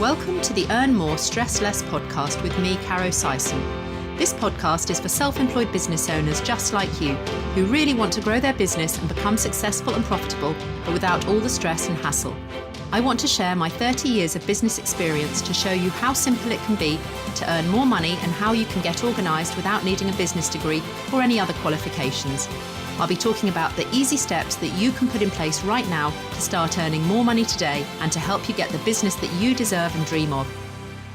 Welcome to the Earn More, Stress Less podcast with me, Caro Sison. This podcast is for self-employed business owners just like you, who really want to grow their business and become successful and profitable, but without all the stress and hassle. I want to share my 30 years of business experience to show you how simple it can be to earn more money and how you can get organised without needing a business degree or any other qualifications. I'll be talking about the easy steps that you can put in place right now to start earning more money today and to help you get the business that you deserve and dream of.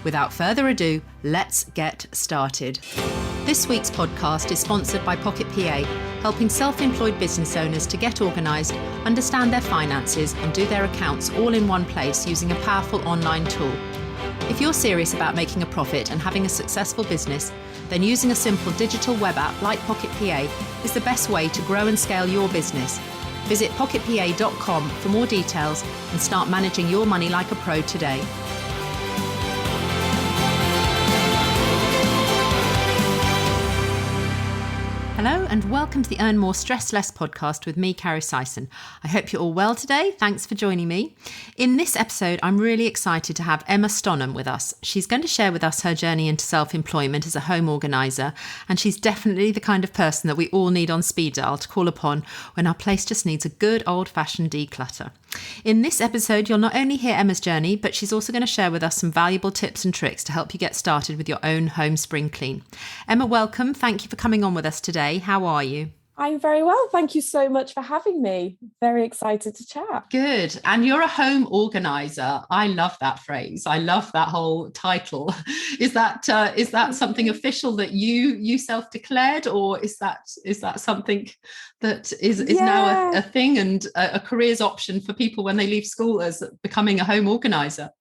Without further ado, let's get started. This week's podcast is sponsored by Pocket PA, helping self-employed business owners to get organised, understand their finances and do their accounts all in one place using a powerful online tool. If you're serious about making a profit and having a successful business, then using a simple digital web app like Pocket PA is the best way to grow and scale your business. Visit pocketpa.com for more details and start managing your money like a pro today. Hello and welcome to the Earn More, Stress Less podcast with me, Caro Sison. I hope you're all well today. Thanks for joining me. In this episode, I'm really excited to have Emma Stonham with us. She's going to share with us her journey into self-employment as a home organiser, and she's definitely the kind of person that we all need on speed dial to call upon when our place just needs a good old-fashioned declutter. In this episode, you'll not only hear Emma's journey, but she's also going to share with us some valuable tips and tricks to help you get started with your own home spring clean. Emma, welcome. Thank you for coming on with us today. How are you? I'm very well. Thank you so much for having me. Very excited to chat. Good. And you're a home organizer. I love that phrase. I love that whole title. Is that something official that you self-declared, or is that something that is now a thing and a careers option for people when they leave school as becoming a home organizer?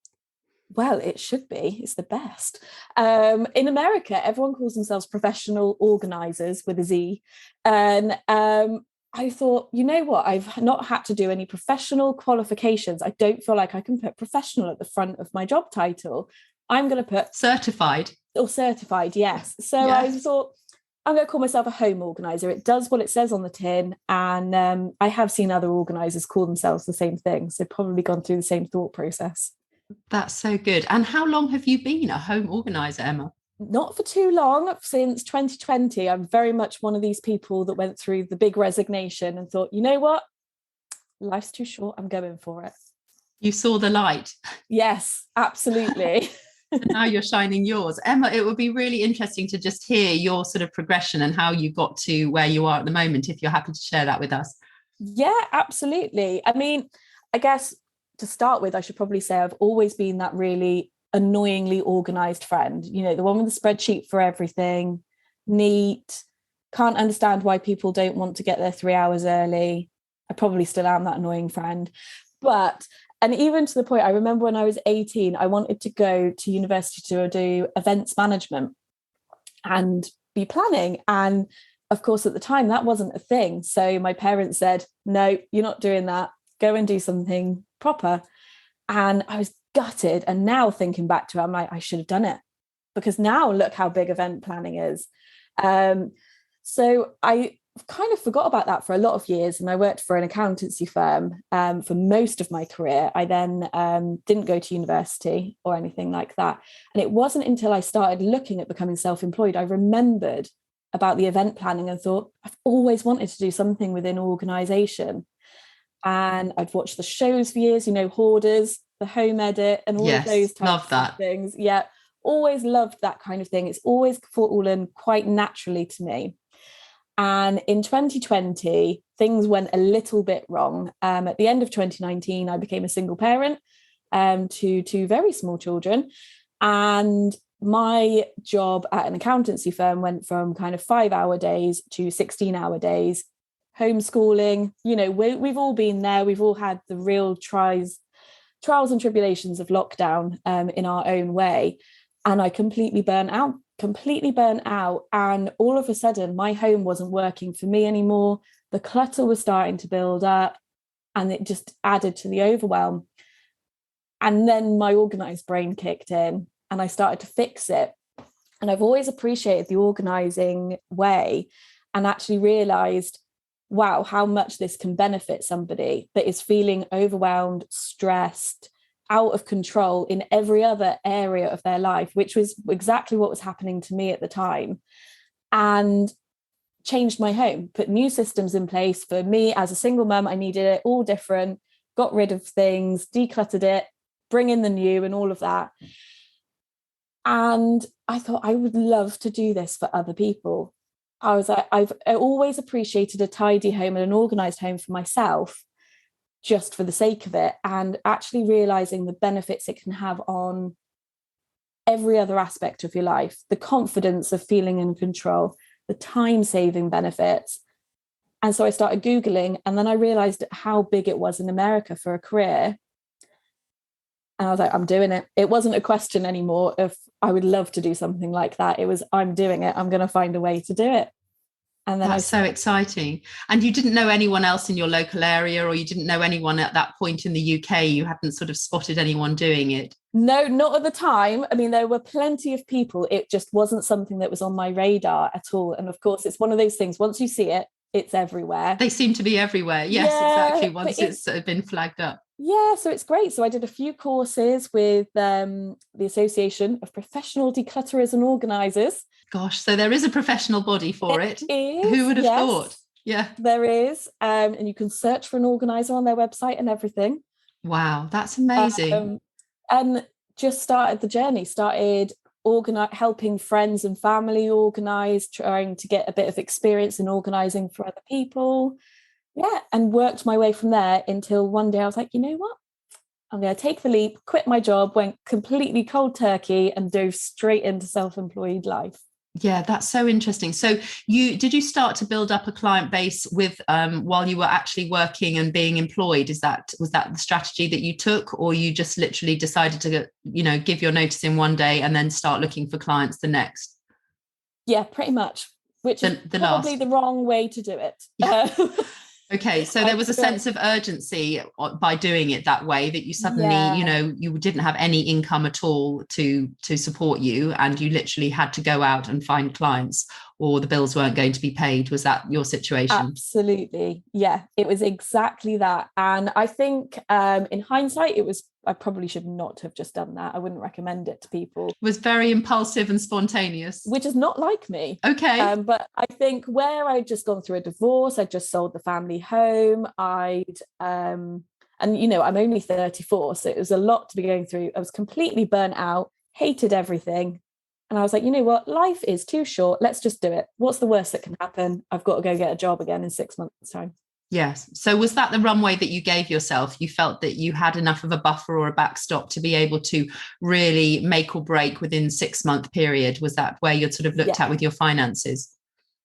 Well, it should be. It's the best. In America, everyone calls themselves professional organizers with a Z. And I thought, you know what? I've not had to do any professional qualifications. I don't feel like I can put professional at the front of my job title. I'm going to put certified. Or certified, yes. So yes. I thought, I'm going to call myself a home organizer. It does what it says on the tin. And I have seen other organizers call themselves the same thing. So probably gone through the same thought process. That's so good. And how long have you been a home organizer, Emma? Not for too long, since 2020. I'm very much one of these people that went through the big resignation and thought, you know what? Life's too short. I'm going for it. You saw the light. Yes, absolutely. And now you're shining yours. Emma, it would be really interesting to just hear your sort of progression and how you got to where you are at the moment, if you're happy to share that with us. Yeah, absolutely. I mean, I guess to start with, I should probably say I've always been that really annoyingly organized friend, you know, the one with the spreadsheet for everything, neat, can't understand why people don't want to get there 3 hours early. I probably still am that annoying friend. And even to the point, I remember when I was 18, I wanted to go to university to do events management and be planning. And of course, at the time, that wasn't a thing. So my parents said, no, you're not doing that. Go and do something proper. And I was gutted. And now thinking back to it, I'm like, I should have done it, because now look how big event planning is. So I kind of forgot about that for a lot of years. And I worked for an accountancy firm for most of my career. I then didn't go to university or anything like that. And it wasn't until I started looking at becoming self-employed, I remembered about the event planning and thought, I've always wanted to do something within organisation. And I'd watched the shows for years, you know, Hoarders, The Home Edit, and all of those types of things. Yeah, always loved that kind of thing. It's always fallen quite naturally to me. And in 2020, things went a little bit wrong. At the end of 2019, I became a single parent to two very small children. And my job at an accountancy firm went from kind of 5-hour days to 16-hour days. Homeschooling, you know, we've all been there. We've all had the real trials and tribulations of lockdown in our own way. And I completely burnt out. And all of a sudden, my home wasn't working for me anymore. The clutter was starting to build up and it just added to the overwhelm. And then my organized brain kicked in and I started to fix it. And I've always appreciated the organizing way and actually realized, wow, how much this can benefit somebody that is feeling overwhelmed, stressed, out of control in every other area of their life, which was exactly what was happening to me at the time. And changed my home, put new systems in place for me as a single mum. I needed it all different, got rid of things, decluttered it, bring in the new and all of that. And I thought I would love to do this for other people. I was like, I've always appreciated a tidy home and an organized home for myself, just for the sake of it, and actually realizing the benefits it can have on every other aspect of your life, the confidence of feeling in control, the time-saving benefits. And so I started Googling, and then I realized how big it was in America for a career. And I was like, I'm doing it. It wasn't a question anymore of I would love to do something like that. It was, I'm doing it. I'm going to find a way to do it. And then that's so exciting. And you didn't know anyone else in your local area, or you didn't know anyone at that point in the UK? You hadn't sort of spotted anyone doing it? No, not at the time. I mean, there were plenty of people. It just wasn't something that was on my radar at all. And of course, it's one of those things, once you see it, it's everywhere. They seem to be everywhere. Yes, yeah, exactly. Once it's been flagged up. Yeah, so it's great. So I did a few courses with the Association of Professional Declutterers and Organisers. Gosh, so there is a professional body for it. Is, who would have thought? Yeah, there is. And you can search for an organiser on their website and everything. Wow, that's amazing. And just started the journey, helping friends and family organise, trying to get a bit of experience in organising for other people. Yeah, and worked my way from there until one day I was like, you know what? I'm going to take the leap, quit my job, went completely cold turkey and dove straight into self-employed life. Yeah, that's so interesting. So did you start to build up a client base with while you were actually working and being employed? Was that the strategy that you took, or you just literally decided to, give your notice in one day and then start looking for clients the next? Yeah, pretty much, which is probably the wrong way to do it. Yeah. Okay, so there was a sense of urgency by doing it that way, that you suddenly, you didn't have any income at all to support you, and you literally had to go out and find clients, or the bills weren't going to be paid. Was that your situation? Absolutely. Yeah, it was exactly that. And I think in hindsight, I probably should not have just done that. I wouldn't recommend it to people. It was very impulsive and spontaneous. Which is not like me. Okay. But I think where I'd just gone through a divorce, I'd just sold the family home. I'm only 34, so it was a lot to be going through. I was completely burnt out, hated everything. And I was like, you know what? Life is too short. Let's just do it. What's the worst that can happen? I've got to go get a job again in 6 months' time. Yes. So was that the runway that you gave yourself? You felt that you had enough of a buffer or a backstop to be able to really make or break within 6 month period? Was that where you'd sort of looked at with your finances?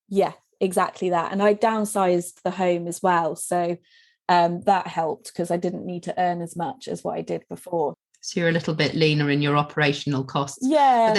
Yeah, exactly that. And I downsized the home as well. So that helped, because I didn't need to earn as much as what I did before. So you're a little bit leaner in your operational costs. Yeah. But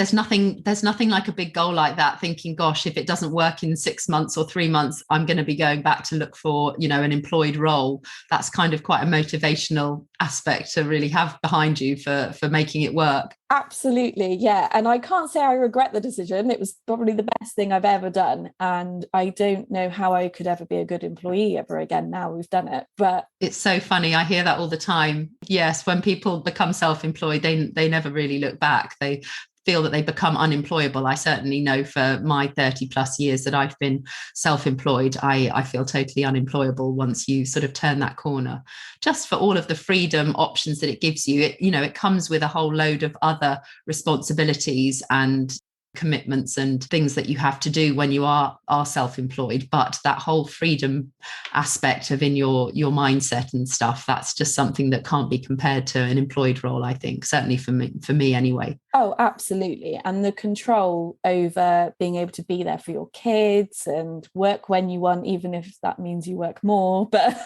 there's nothing like a big goal like that, thinking, gosh, if it doesn't work in 6 months or 3 months, I'm going to be going back to look for, an employed role. That's kind of quite a motivational aspect to really have behind you for making it work. Absolutely. Yeah. And I can't say I regret the decision. It was probably the best thing I've ever done. And I don't know how I could ever be a good employee ever again now we've done it. But it's so funny. I hear that all the time. Yes. When people become self-employed, they never really look back. They feel that they become unemployable. I certainly know for my 30 plus years that I've been self-employed, I feel totally unemployable once you sort of turn that corner. Just for all of the freedom options that it gives you, it comes with a whole load of other responsibilities and commitments and things that you have to do when you are self-employed. But that whole freedom aspect of in your mindset and stuff, that's just something that can't be compared to an employed role, I think, certainly for me anyway. Oh, absolutely. And the control over being able to be there for your kids and work when you want, even if that means you work more. But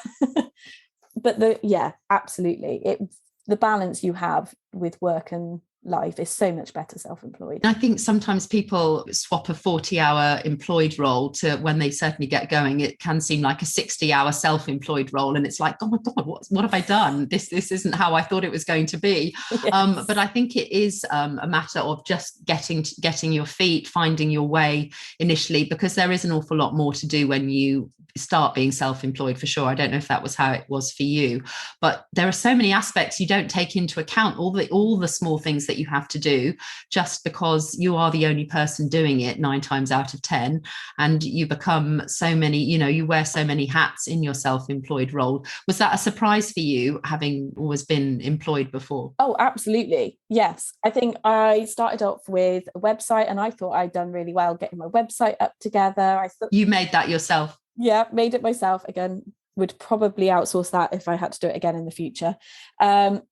absolutely. The balance you have with work and life is so much better self-employed. I think sometimes people swap a 40-hour employed role to, when they certainly get going, it can seem like a 60-hour self-employed role, and it's like, oh my god, what have I done? This isn't how I thought it was going to be. Yes. But I think it is a matter of just getting your feet, finding your way initially, because there is an awful lot more to do when you start being self-employed for sure. I don't know if that was how it was for you, but there are so many aspects you don't take into account, all the small things that you have to do just because you are the only person doing it 9 times out of 10, and you become so many, you wear so many hats in your self-employed role. Was that a surprise for you, having always been employed before? Oh, absolutely. Yes. I think I started off with a website and I thought I'd done really well getting my website up together. I thought, you made that yourself? Yeah, made it myself. Again, would probably outsource that if I had to do it again in the future. But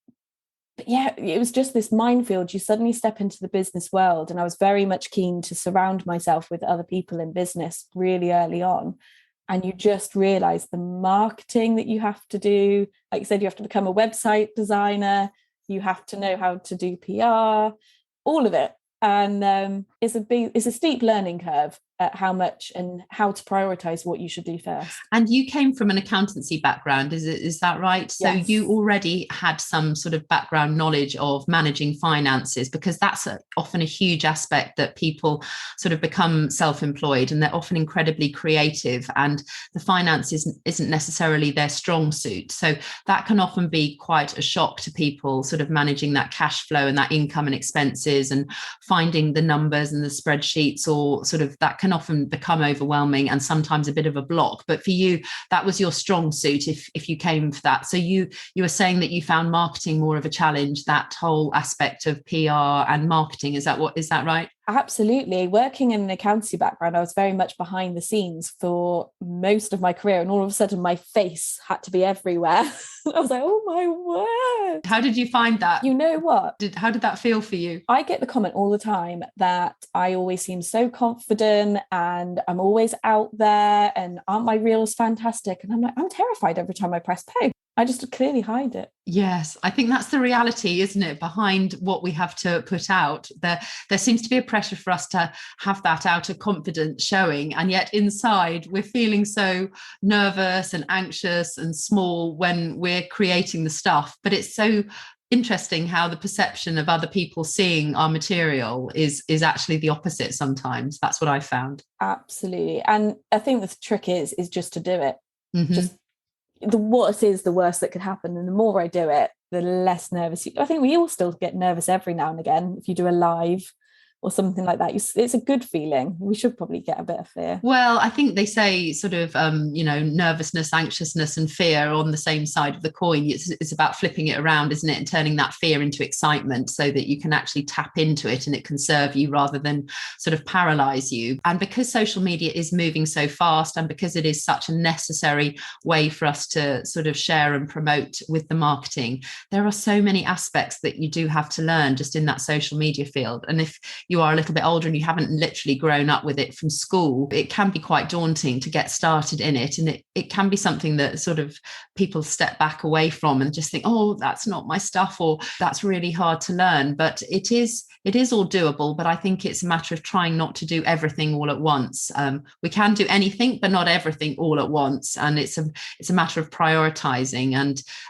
yeah, it was just this minefield. You suddenly step into the business world, and I was very much keen to surround myself with other people in business really early on. And you just realize the marketing that you have to do. Like you said, you have to become a website designer. You have to know how to do PR, all of it. And it's a steep learning curve at how much and how to prioritize what you should do first. And you came from an accountancy background, is that right? So yes. You already had some sort of background knowledge of managing finances, because that's often a huge aspect that people sort of become self-employed, and they're often incredibly creative, and the finances isn't necessarily their strong suit. So that can often be quite a shock to people, sort of managing that cash flow and that income and expenses and finding the numbers and the spreadsheets, or sort of that can often become overwhelming and sometimes a bit of a block. But for you, that was your strong suit if you came for that. So you were saying that you found marketing more of a challenge, that whole aspect of PR and marketing. Is that right? Absolutely. Working in an accountancy background, I was very much behind the scenes for most of my career, and all of a sudden my face had to be everywhere. I was like, oh my word. How did you find that? You know what? How did that feel for you? I get the comment all the time that I always seem so confident and I'm always out there, and aren't my reels fantastic? And I'm like, I'm terrified every time I press play. I just clearly hide it. Yes, I think that's the reality, isn't it? Behind what we have to put out, there seems to be a pressure for us to have that outer confidence showing, and yet inside we're feeling so nervous and anxious and small when we're creating the stuff. But it's so interesting how the perception of other people seeing our material is actually the opposite sometimes. That's what I found. Absolutely. And I think the trick is just to do it. Mm-hmm. Just what is the worst that could happen, and the more I do it, the less nervous. I think we all still get nervous every now and again if you do a live or something like that. It's a good feeling. We should probably get a bit of fear. Well, I think they say sort of, nervousness, anxiousness and fear on the same side of the coin. It's about flipping it around, isn't it? And turning that fear into excitement so that you can actually tap into it and it can serve you rather than sort of paralyze you. And because social media is moving so fast, and because it is such a necessary way for us to sort of share and promote with the marketing, there are so many aspects that you do have to learn just in that social media field. And if you are a little bit older and you haven't literally grown up with it from school, it can be quite daunting to get started in it. And it can be something that sort of people step back away from and just think, oh, that's not my stuff, or that's really hard to learn. But it is all doable. But I think it's a matter of trying not to do everything all at once. We can do anything, but not everything all at once. And it's a matter of prioritizing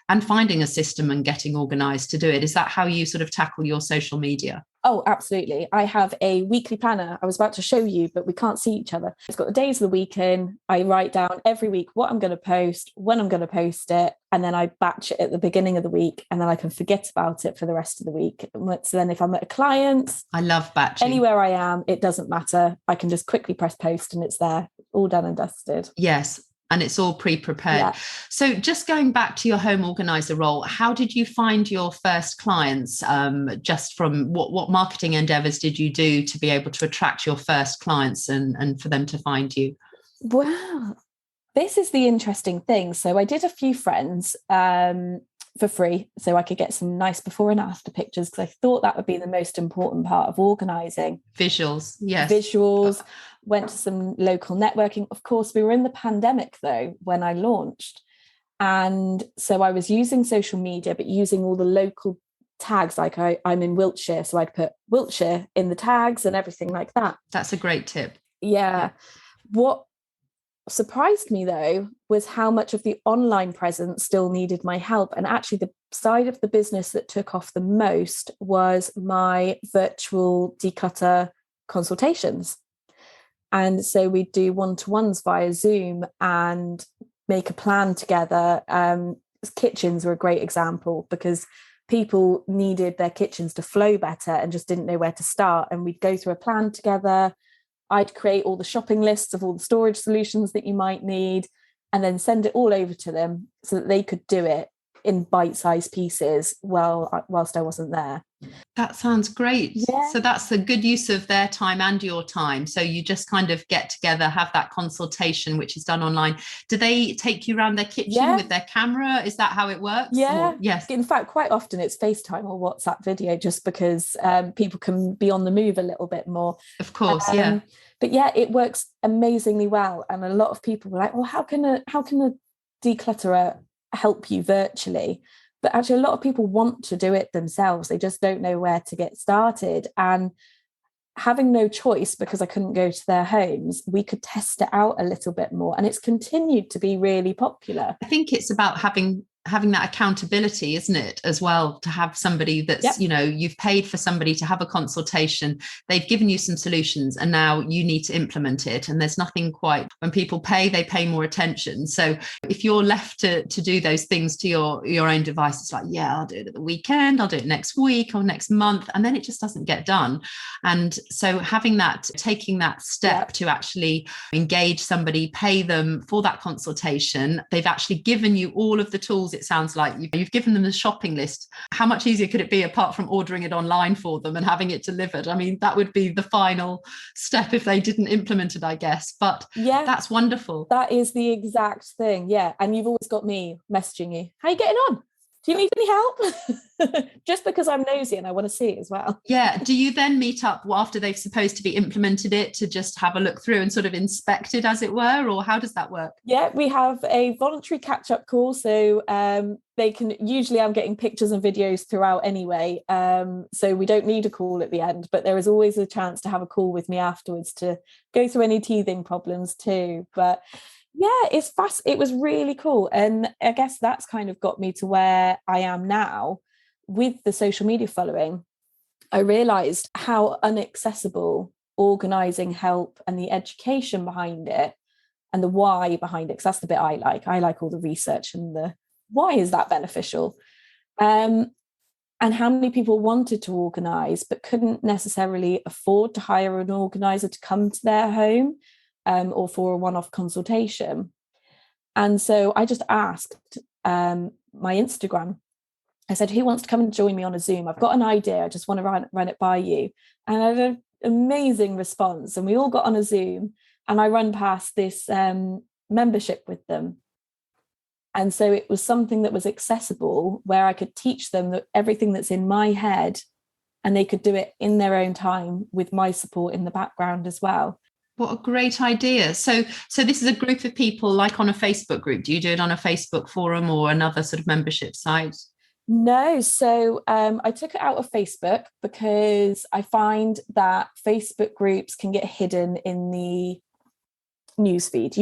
and finding a system and getting organized to do it. Is that how you sort of tackle your social media? Oh, absolutely. I have a weekly planner. I was about to show you, but we can't see each other. It's got the days of the week in. I write down every week what I'm going to post, when I'm going to post it, and then I batch it at the beginning of the week, and then I can forget about it for the rest of the week. So then if I'm at a client, I love batching. Anywhere I am, it doesn't matter. I can just quickly press post and it's there, all done and dusted. Yes. And it's all pre-prepared. Yeah. So just going back to your home organizer role, how did you find your first clients? Just from what marketing endeavors did you do to be able to attract your first clients and for them to find you? Well, this is the interesting thing. So I did a few friends for free so I could get some nice before and after pictures, because I thought that would be the most important part of organizing. Visuals, yes. Visuals. Went to some local networking. Of course, we were in the pandemic though when I launched. And so I was using social media, but using all the local tags. Like I'm in Wiltshire, so I'd put Wiltshire in the tags and everything like that. That's a great tip. Yeah. What surprised me though was how much of the online presence still needed my help. And actually the side of the business that took off the most was my virtual declutter consultations. And so we do one-to-ones via Zoom and make a plan together. Kitchens were a great example because people needed their kitchens to flow better and just didn't know where to start. And we'd go through a plan together. I'd create all the shopping lists of all the storage solutions that you might need and then send it all over to them so that they could do it in bite-sized pieces whilst I wasn't there. That sounds great. Yeah. So that's the good use of their time and your time. So you just kind of get together, have that consultation, which is done online. Do they take you around their kitchen with their camera? Is that how it works? Yeah. Or, yes. In fact, quite often it's FaceTime or WhatsApp video, just because people can be on the move a little bit more. Of course, yeah. But yeah, it works amazingly well. And a lot of people were like, well, how can a declutterer help you virtually? But actually, a lot of people want to do it themselves. They just don't know where to get started. And having no choice, because I couldn't go to their homes, we could test it out a little bit more. And it's continued to be really popular. I think it's about having that accountability, isn't it, as well, to have somebody that's, you've paid for somebody to have a consultation, they've given you some solutions, and now you need to implement it. And there's nothing quite, when people pay, they pay more attention. So if you're left to do those things to your own device, it's like, yeah, I'll do it at the weekend, I'll do it next week or next month, and then it just doesn't get done. And so taking that step to actually engage somebody, pay them for that consultation, they've actually given you all of the tools. It sounds like you've given them the shopping list. How much easier could it be apart from ordering it online for them and having it delivered? I mean, that would be the final step if they didn't implement it, I guess. But yeah, that's wonderful. That is the exact thing. Yeah. And you've always got me messaging you. How are you getting on? Do you need any help? Just because I'm nosy and I want to see it as well. Yeah. Do you then meet up after they've supposed to be implemented it to just have a look through and sort of inspect it, as it were? Or how does that work? Yeah, we have a voluntary catch-up call. So they can, usually I'm getting pictures and videos throughout anyway. So we don't need a call at the end, but there is always a chance to have a call with me afterwards to go through any teething problems too. But yeah, it's fast. It was really cool. And I guess that's kind of got me to where I am now with the social media following. I realized how inaccessible organizing help and the education behind it and the why behind it, because that's the bit I like. I like all the research and the why is that beneficial? And how many people wanted to organize but couldn't necessarily afford to hire an organizer to come to their home. Or for a one-off consultation. And so I just asked my Instagram, I said, who wants to come and join me on a Zoom? I've got an idea. I just want to run it by you. And I had an amazing response. And we all got on a Zoom and I run past this membership with them. And so it was something that was accessible where I could teach them that everything that's in my head and they could do it in their own time with my support in the background as well. What a great idea. So this is a group of people like on a Facebook group. Do you do it on a Facebook forum or another sort of membership site? No. So I took it out of Facebook because I find that Facebook groups can get hidden in the newsfeed.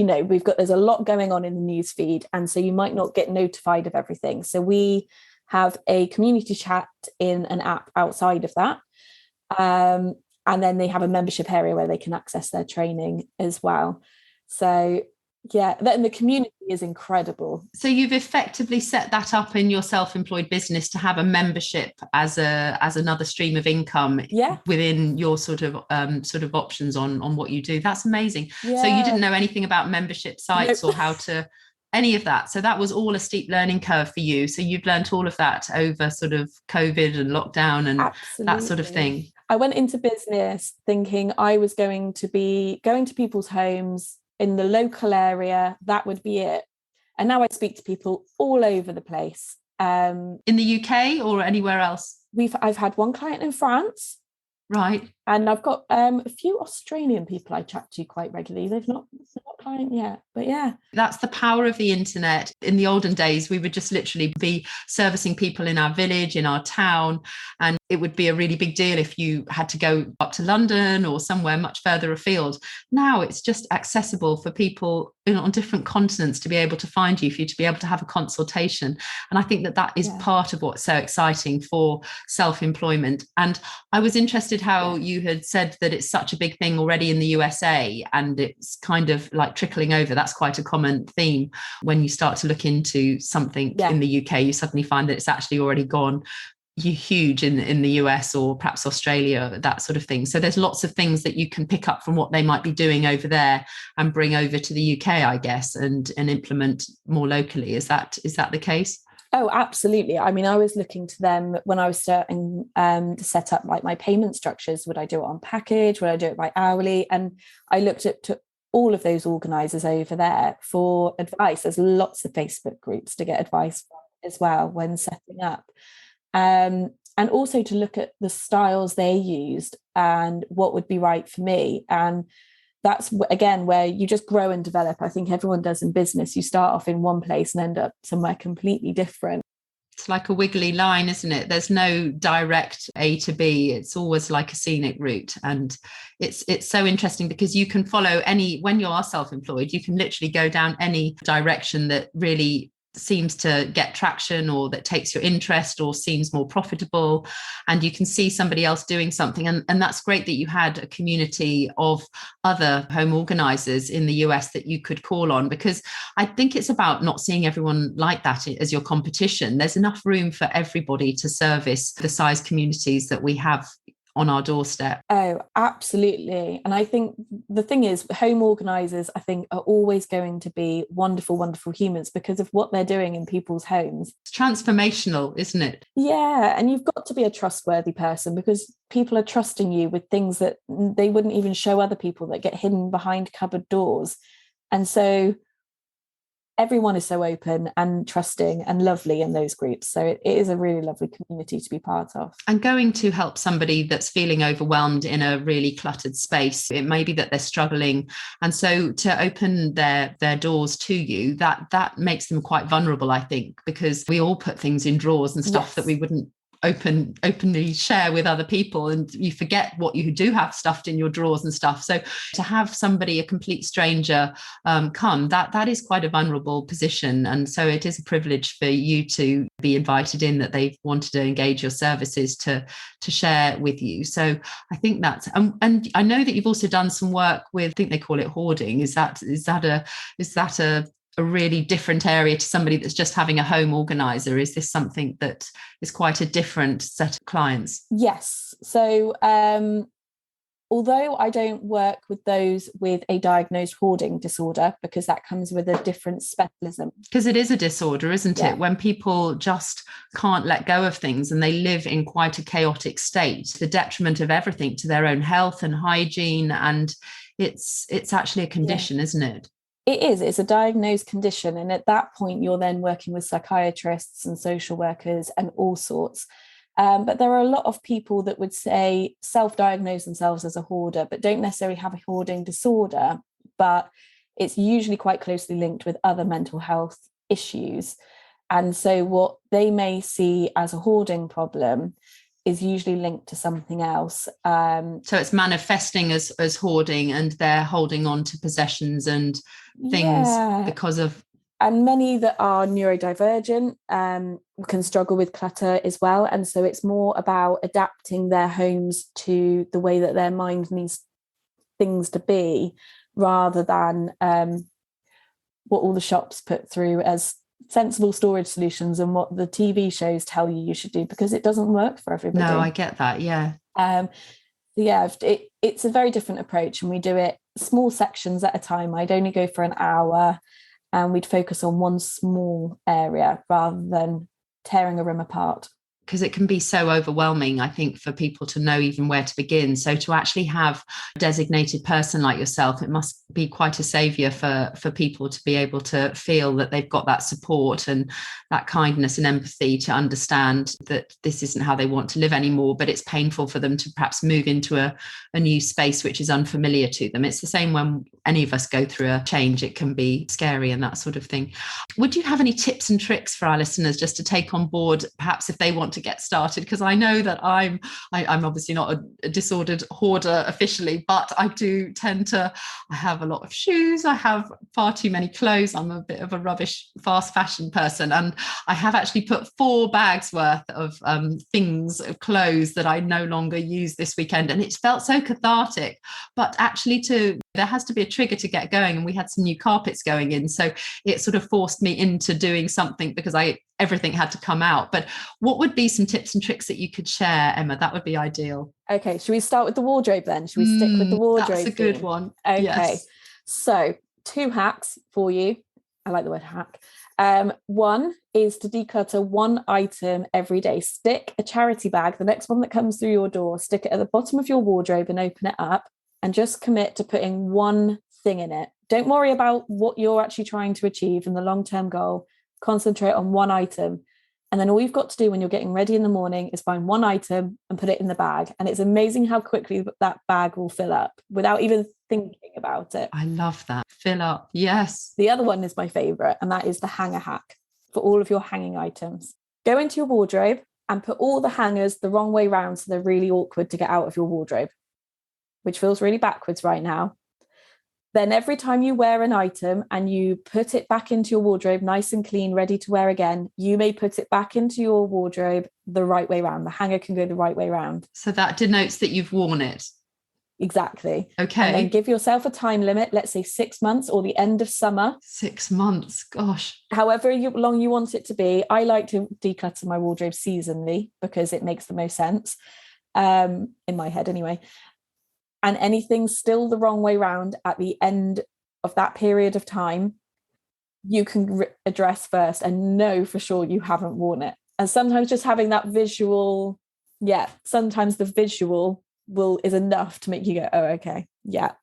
There's a lot going on in the newsfeed. And so you might not get notified of everything. So we have a community chat in an app outside of that. And then they have a membership area where they can access their training as well. So yeah, then the community is incredible. So you've effectively set that up in your self-employed business to have a membership as another stream of income within your sort of options on what you do. That's amazing. Yeah. So you didn't know anything about membership sites or how to any of that. So that was all a steep learning curve for you. So you've learned all of that over sort of COVID and lockdown and that sort of thing. I went into business thinking I was going to be going to people's homes in the local area. That would be it. And now I speak to people all over the place. In the UK or anywhere else? I've had one client in France. Right. And I've got a few Australian people I chat to quite regularly. They've not a client yet, but yeah. That's the power of the internet. In the olden days, we would just literally be servicing people in our village, in our town. And it would be a really big deal if you had to go up to London or somewhere much further afield. Now it's just accessible for people on different continents to be able to find you, for you to be able to have a consultation. And I think that is part of what's so exciting for self-employment. And I was interested how you you had said that it's such a big thing already in the USA and it's kind of like trickling over. That's quite a common theme. When you start to look into something in the UK, you suddenly find that it's actually already gone huge in the US or perhaps Australia, that sort of thing. So there's lots of things that you can pick up from what they might be doing over there and bring over to the UK, I guess, and implement more locally. Is that the case? Oh, absolutely. I mean, I was looking to them when I was starting to set up like my payment structures. Would I do it on package? Would I do it by hourly? And I looked to all of those organisers over there for advice. There's lots of Facebook groups to get advice from as well when setting up. And also to look at the styles they used and what would be right for me. And that's, again, where you just grow and develop. I think everyone does in business. You start off in one place and end up somewhere completely different. It's like a wiggly line, isn't it? There's no direct A to B. It's always like a scenic route. And it's so interesting because you can follow when you are self-employed, you can literally go down any direction that really seems to get traction or that takes your interest or seems more profitable, and you can see somebody else doing something, and that's great that you had a community of other home organizers in the US that you could call on, because I think it's about not seeing everyone like that as your competition. There's enough room for everybody to service the size communities that we have on our doorstep. Oh, absolutely. And I think the thing is, home organisers, I think, are always going to be wonderful, wonderful humans because of what they're doing in people's homes. It's transformational, isn't it? Yeah. And you've got to be a trustworthy person because people are trusting you with things that they wouldn't even show other people, that get hidden behind cupboard doors. And so everyone is so open and trusting and lovely in those groups. So it is a really lovely community to be part of. And going to help somebody that's feeling overwhelmed in a really cluttered space, it may be that they're struggling. And so to open their doors to you, that makes them quite vulnerable, I think, because we all put things in drawers and stuff that we wouldn't openly share with other people, and you forget what you do have stuffed in your drawers and stuff. So to have somebody, a complete stranger, come, that is quite a vulnerable position, and so it is a privilege for you to be invited in, that they've wanted to engage your services to share with you. So I think that's and I know that you've also done some work with, I think they call it hoarding. Is that a really different area to somebody that's just having a home organizer? Is this something that is quite a different set of clients? Yes. So although I don't work with those with a diagnosed hoarding disorder, because that comes with a different specialism. Because it is a disorder, isn't it? When people just can't let go of things and they live in quite a chaotic state, the detriment of everything to their own health and hygiene. And it's actually a condition, isn't it? It is. It's a diagnosed condition. And at that point, you're then working with psychiatrists and social workers and all sorts. But there are a lot of people that would say self-diagnose themselves as a hoarder, but don't necessarily have a hoarding disorder. But it's usually quite closely linked with other mental health issues. And so what they may see as a hoarding problem is usually linked to something else. So it's manifesting as hoarding, and they're holding on to possessions and things because of... And many that are neurodivergent can struggle with clutter as well. And so it's more about adapting their homes to the way that their mind needs things to be, rather than what all the shops put through as sensible storage solutions and what the TV shows tell you should do, because it doesn't work for everybody. No, I get that. Yeah. It's a very different approach, and we do it small sections at a time. I'd only go for an hour, and we'd focus on one small area rather than tearing a room apart. Because it can be so overwhelming, I think, for people to know even where to begin. So to actually have a designated person like yourself, it must be quite a saviour for people to be able to feel that they've got that support and that kindness and empathy to understand that this isn't how they want to live anymore, but it's painful for them to perhaps move into a new space which is unfamiliar to them. It's the same when any of us go through a change. It can be scary and that sort of thing. would you have any tips and tricks for our listeners just to take on board, perhaps if they want to get started? Because I know that I'm obviously not a disordered hoarder officially, but I do tend to, I have a lot of shoes. I have far too many clothes. I'm a bit of a rubbish fast fashion person. And I have actually put 4 bags worth of things, of clothes that I no longer use this weekend. And it felt so cathartic. But actually there has to be a trigger to get going. And we had some new carpets going in. So it sort of forced me into doing something because everything had to come out. But what would be some tips and tricks that you could share, Emma? That would be ideal. Okay, should we start with the wardrobe then? Should we stick with the wardrobe? That's a good one. Okay, yes. So 2 hacks for you. I like the word hack. One is to declutter 1 item every day. Stick a charity bag, the next one that comes through your door, stick it at the bottom of your wardrobe and open it up, and just commit to putting 1 thing in it. Don't worry about what you're actually trying to achieve and the long-term goal. Concentrate on 1 item. And then all you've got to do when you're getting ready in the morning is find 1 item and put it in the bag. And it's amazing how quickly that bag will fill up without even thinking about it. I love that. Fill up. Yes. The other one is my favorite, and that is the hanger hack for all of your hanging items. Go into your wardrobe and put all the hangers the wrong way round so they're really awkward to get out of your wardrobe, which feels really backwards right now. Then every time you wear an item and you put it back into your wardrobe, nice and clean, ready to wear again, you may put it back into your wardrobe the right way round. The hanger can go the right way round. So that denotes that you've worn it. Exactly. Okay. And then give yourself a time limit, let's say 6 months or the end of summer. 6 months, gosh. However long you want it to be. I like to declutter my wardrobe seasonally because it makes the most sense, in my head anyway. And anything still the wrong way round at the end of that period of time, you can address first and know for sure you haven't worn it. And sometimes just having that visual, sometimes the visual is enough to make you go, oh, okay, not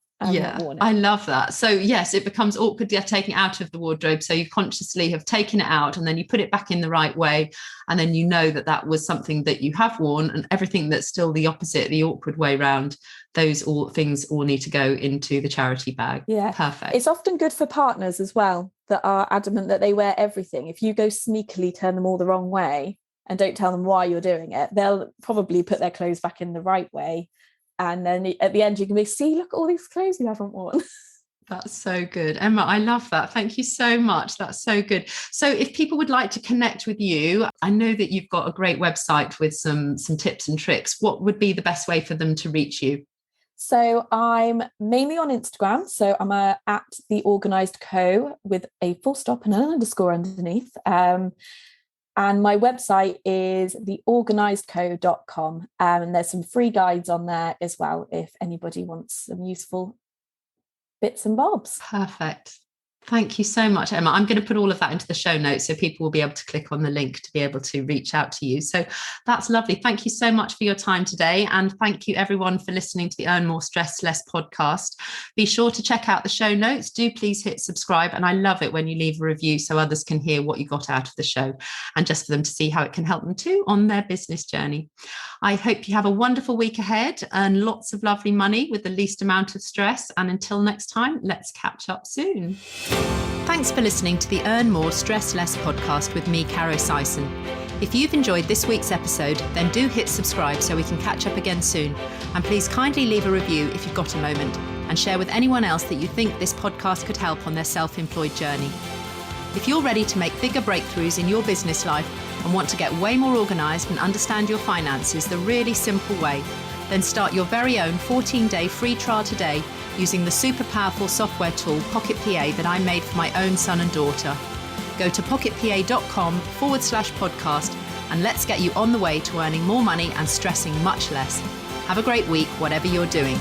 worn it. I love that. So yes, it becomes awkward taking it out of the wardrobe. So you consciously have taken it out and then you put it back in the right way. And then you know that was something that you have worn, and everything that's still the opposite, the awkward way round, those things all need to go into the charity bag. Yeah. Perfect. It's often good for partners as well that are adamant that they wear everything. If you go sneakily turn them all the wrong way and don't tell them why you're doing it, they'll probably put their clothes back in the right way. And then at the end, you can be, see, look at all these clothes you haven't worn. That's so good. Emma, I love that. Thank you so much. That's so good. So if people would like to connect with you, I know that you've got a great website with some tips and tricks. What would be the best way for them to reach you? So I'm mainly on Instagram. So I'm at The Organised Co with a full stop and an underscore underneath. And my website is theorganisedco.com. And there's some free guides on there as well, if anybody wants some useful bits and bobs. Perfect. Thank you so much, Emma. I'm going to put all of that into the show notes so people will be able to click on the link to be able to reach out to you. So that's lovely. Thank you so much for your time today. And thank you everyone for listening to the Earn More, Stress Less podcast. Be sure to check out the show notes. Do please hit subscribe. And I love it when you leave a review so others can hear what you got out of the show and just for them to see how it can help them too on their business journey. I hope you have a wonderful week ahead and lots of lovely money with the least amount of stress. And until next time, let's catch up soon. Thanks for listening to the Earn More, Stress Less podcast with me, Caro Syson. If you've enjoyed this week's episode, then do hit subscribe so we can catch up again soon. And please kindly leave a review if you've got a moment and share with anyone else that you think this podcast could help on their self-employed journey. If you're ready to make bigger breakthroughs in your business life and want to get way more organised and understand your finances the really simple way, then start your very own 14-day free trial today using the super powerful software tool Pocket PA that I made for my own son and daughter. Go to pocketpa.com/podcast and let's get you on the way to earning more money and stressing much less. Have a great week, whatever you're doing.